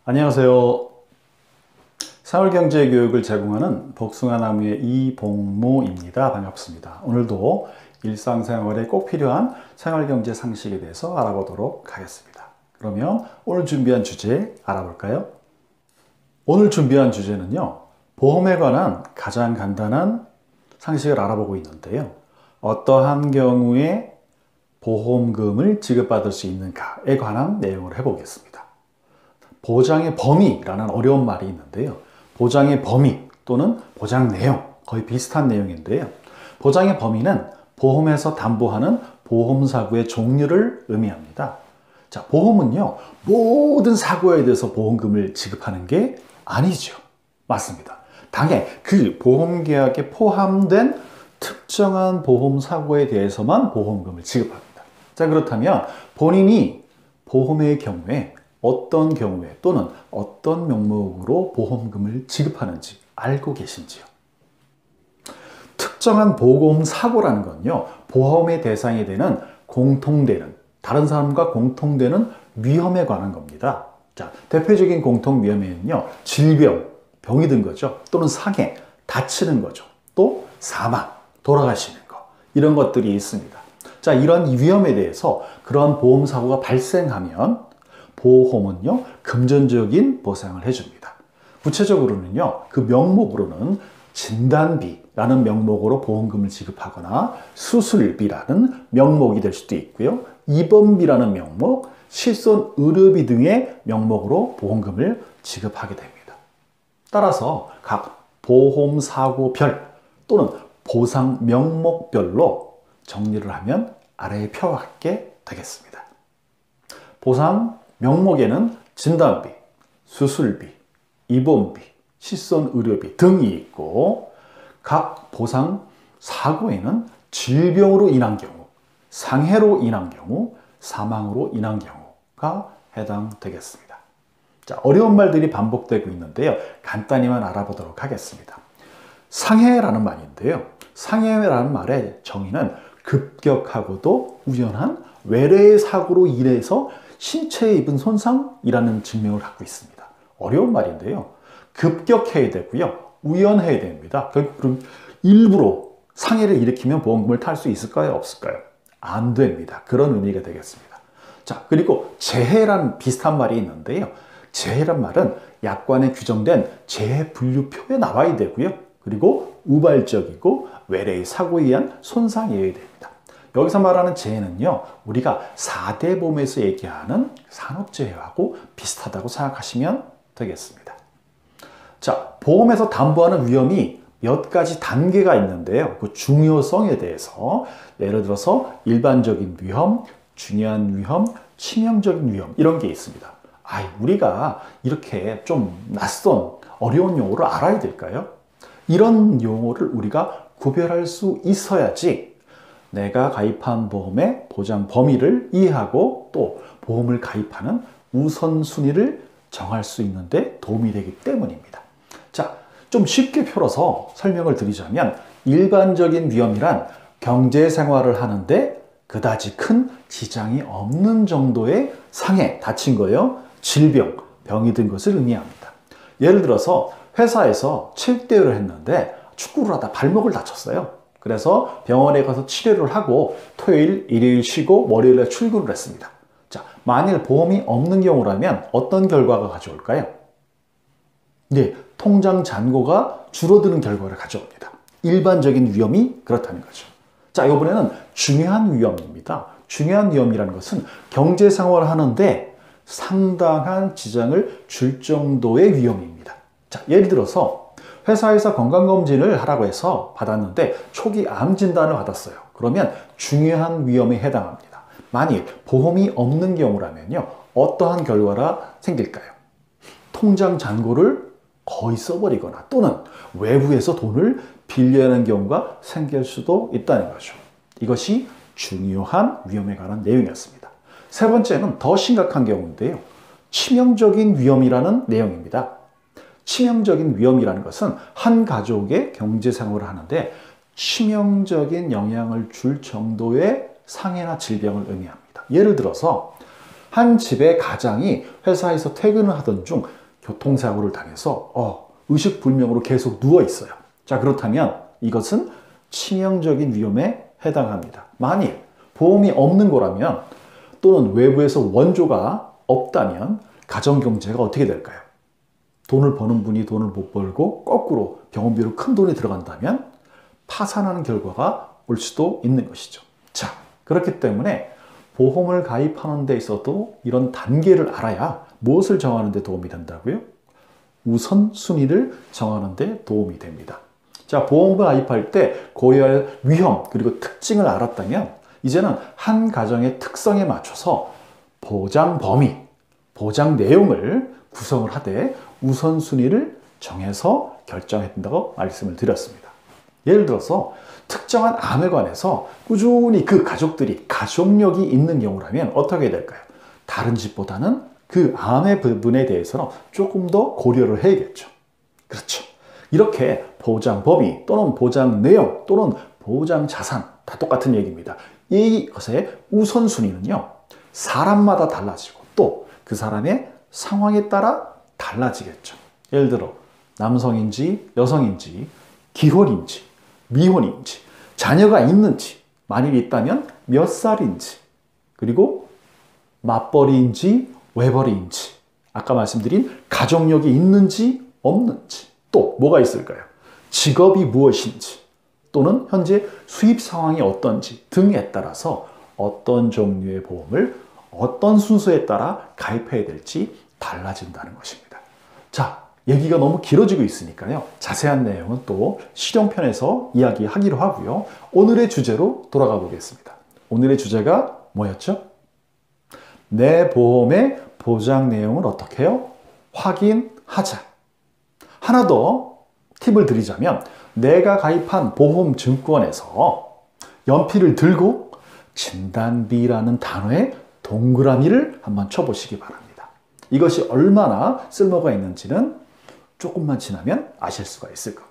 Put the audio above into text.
안녕하세요. 생활경제교육을 제공하는 복숭아나무의 이봉모입니다. 반갑습니다. 오늘도 일상생활에 꼭 필요한 생활경제 상식에 대해서 알아보도록 하겠습니다. 그러면 오늘 준비한 주제 알아볼까요? 오늘 준비한 주제는요, 보험에 관한 가장 간단한 상식을 알아보고 있는데요. 어떠한 경우에 보험금을 지급받을 수 있는가에 관한 내용을 해보겠습니다. 보장의 범위라는 어려운 말이 있는데요. 보장의 범위 또는 보장 내용, 거의 비슷한 내용인데요. 보장의 범위는 보험에서 담보하는 보험사고의 종류를 의미합니다. 자, 보험은요, 모든 사고에 대해서 보험금을 지급하는 게 아니죠. 맞습니다. 당연히 그 보험계약에 포함된 특정한 보험사고에 대해서만 보험금을 지급합니다. 자, 그렇다면 본인이 보험의 경우에 어떤 경우에 또는 어떤 명목으로 보험금을 지급하는지 알고 계신지요? 특정한 보험사고라는 건요, 보험의 대상이 되는 공통되는, 다른 사람과 공통되는 위험에 관한 겁니다. 자, 대표적인 공통 위험에는요, 질병, 병이 든 거죠. 또는 상해, 다치는 거죠. 또 사망, 돌아가시는 거. 이런 것들이 있습니다. 자, 이런 위험에 대해서 그러한 보험사고가 발생하면 보험은요, 금전적인 보상을 해줍니다. 구체적으로는요, 그 명목으로는 진단비라는 명목으로 보험금을 지급하거나 수술비라는 명목이 될 수도 있고요. 입원비라는 명목, 실손 의료비 등의 명목으로 보험금을 지급하게 됩니다. 따라서 각 보험사고별 또는 보상 명목별로 정리를 하면 아래의 표와 같게 되겠습니다. 보상 명목에는 진단비, 수술비, 입원비, 실손의료비 등이 있고, 각 보상 사고에는 질병으로 인한 경우, 상해로 인한 경우, 사망으로 인한 경우가 해당되겠습니다. 자, 어려운 말들이 반복되고 있는데요. 간단히만 알아보도록 하겠습니다. 상해라는 말인데요. 상해라는 말의 정의는 급격하고도 우연한 외래의 사고로 인해서 신체에 입은 손상이라는 증명을 갖고 있습니다. 어려운 말인데요. 급격해야 되고요. 우연해야 됩니다. 그럼 일부러 상해를 일으키면 보험금을 탈 수 있을까요? 없을까요? 안 됩니다. 그런 의미가 되겠습니다. 자, 그리고 재해라는 비슷한 말이 있는데요. 재해란 말은 약관에 규정된 재해 분류표에 나와야 되고요. 그리고 우발적이고 외래의 사고에 의한 손상이어야 됩니다. 여기서 말하는 재해는요, 우리가 4대 보험에서 얘기하는 산업재해하고 비슷하다고 생각하시면 되겠습니다. 자, 보험에서 담보하는 위험이 몇 가지 단계가 있는데요. 그 중요성에 대해서 예를 들어서 일반적인 위험, 중요한 위험, 치명적인 위험 이런 게 있습니다. 우리가 이렇게 좀 낯선 어려운 용어를 알아야 될까요? 이런 용어를 우리가 구별할 수 있어야지 내가 가입한 보험의 보장 범위를 이해하고 또 보험을 가입하는 우선순위를 정할 수 있는데 도움이 되기 때문입니다. 자, 좀 쉽게 풀어서 설명을 드리자면 일반적인 위험이란 경제생활을 하는데 그다지 큰 지장이 없는 정도의 상해, 다친 거예요. 질병, 병이 든 것을 의미합니다. 예를 들어서 회사에서 체육대회를 했는데 축구를 하다 발목을 다쳤어요. 그래서 병원에 가서 치료를 하고 토요일, 일요일 쉬고 월요일에 출근을 했습니다. 자, 만일 보험이 없는 경우라면 어떤 결과가 가져올까요? 네, 통장 잔고가 줄어드는 결과를 가져옵니다. 일반적인 위험이 그렇다는 거죠. 자, 이번에는 중요한 위험입니다. 중요한 위험이라는 것은 경제생활을 하는데 상당한 지장을 줄 정도의 위험입니다. 자, 예를 들어서 회사에서 건강검진을 하라고 해서 받았는데 초기 암 진단을 받았어요. 그러면 중요한 위험에 해당합니다. 만일 보험이 없는 경우라면요, 어떠한 결과가 생길까요? 통장 잔고를 거의 써버리거나 또는 외부에서 돈을 빌려야 하는 경우가 생길 수도 있다는 거죠. 이것이 중요한 위험에 관한 내용이었습니다. 세 번째는 더 심각한 경우인데요. 치명적인 위험이라는 내용입니다. 치명적인 위험이라는 것은 한 가족의 경제생활을 하는데 치명적인 영향을 줄 정도의 상해나 질병을 의미합니다. 예를 들어서 한 집의 가장이 회사에서 퇴근을 하던 중 교통사고를 당해서 의식불명으로 계속 누워 있어요. 자, 그렇다면 이것은 치명적인 위험에 해당합니다. 만일 보험이 없는 거라면 또는 외부에서 원조가 없다면 가정경제가 어떻게 될까요? 돈을 버는 분이 돈을 못 벌고 거꾸로 병원비로 큰 돈이 들어간다면 파산하는 결과가 올 수도 있는 것이죠. 자, 그렇기 때문에 보험을 가입하는 데 있어도 이런 단계를 알아야 무엇을 정하는 데 도움이 된다고요? 우선순위를 정하는 데 도움이 됩니다. 자, 보험을 가입할 때 고려할 위험 그리고 특징을 알았다면 이제는 한 가정의 특성에 맞춰서 보장 범위, 보장 내용을 구성을 하되 우선순위를 정해서 결정해야 된다고 말씀을 드렸습니다. 예를 들어서 특정한 암에 관해서 꾸준히 그 가족들이 가족력이 있는 경우라면 어떻게 될까요? 다른 집보다는 그 암의 부분에 대해서는 조금 더 고려를 해야겠죠. 그렇죠. 이렇게 보장 범위 또는 보장 내용 또는 보장 자산 다 똑같은 얘기입니다. 이것의 우선순위는요, 사람마다 달라지고 또 그 사람의 상황에 따라 달라지겠죠. 예를 들어 남성인지 여성인지 기혼인지 미혼인지 자녀가 있는지 만일 있다면 몇 살인지 그리고 맞벌이인지 외벌이인지 아까 말씀드린 가족력이 있는지 없는지 또 뭐가 있을까요? 직업이 무엇인지 또는 현재 수입 상황이 어떤지 등에 따라서 어떤 종류의 보험을 어떤 순서에 따라 가입해야 될지 달라진다는 것입니다. 자, 얘기가 너무 길어지고 있으니까요. 자세한 내용은 또 실용편에서 이야기하기로 하고요. 오늘의 주제로 돌아가 보겠습니다. 오늘의 주제가 뭐였죠? 내 보험의 보장 내용을 어떻게 해요? 확인하자. 하나 더 팁을 드리자면 내가 가입한 보험증권에서 연필을 들고 진단비라는 단어에 동그라미를 한번 쳐보시기 바랍니다. 이것이 얼마나 쓸모가 있는지는 조금만 지나면 아실 수가 있을 겁니다.